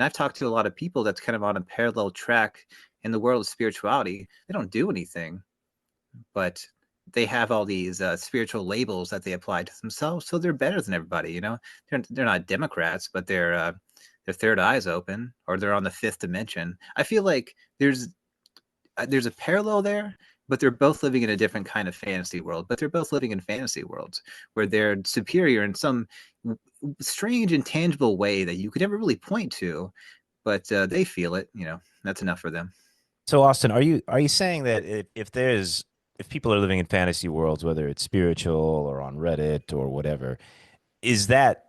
And I've talked to a lot of people that's kind of on a parallel track in the world of spirituality. They don't do anything, but they have all these spiritual labels that they apply to themselves, so they're better than everybody. They're not Democrats, but their third eye's open, or they're on the fifth dimension. I feel like there's a parallel there, but they're both living in a different kind of fantasy world. But they're both living in fantasy worlds where they're superior in some strange, intangible way that you could never really point to, but they feel it. That's enough for them. So Austin, are you saying that if people are living in fantasy worlds, whether it's spiritual or on Reddit or whatever, is that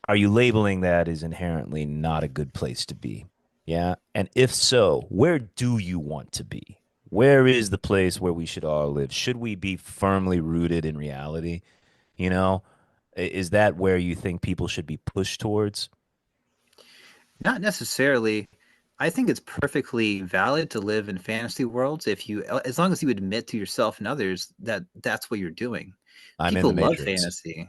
are you labeling that as inherently not a good place to be? Yeah. And if so, where do you want to be? Where is the place where we should all live? Should we be firmly rooted in reality? You know, is that where you think people should be pushed towards? Not necessarily. I think it's perfectly valid to live in fantasy worlds as long as you admit to yourself and others that that's what you're doing. I'm in the People love Matrix. fantasy.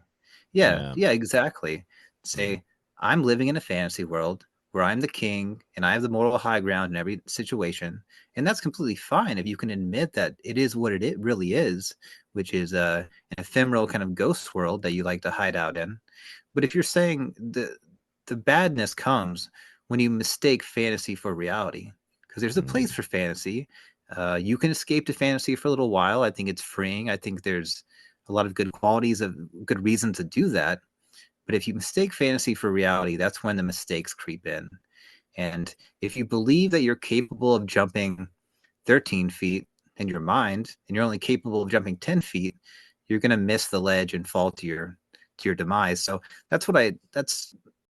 Yeah, Yeah. yeah, exactly. Mhm. Say, I'm living in a fantasy world where I'm the king and I have the moral high ground in every situation. And that's completely fine if you can admit that it is what it really is, which is an ephemeral kind of ghost world that you like to hide out in. But if you're saying the badness comes when you mistake fantasy for reality, because there's a place Mm. for fantasy. You can escape to fantasy for a little while. I think it's freeing. I think there's a lot of good qualities of good reason to do that. But if you mistake fantasy for reality, that's when the mistakes creep in. And if you believe that you're capable of jumping 13 feet in your mind and you're only capable of jumping 10 feet, you're going to miss the ledge and fall to your demise. So that's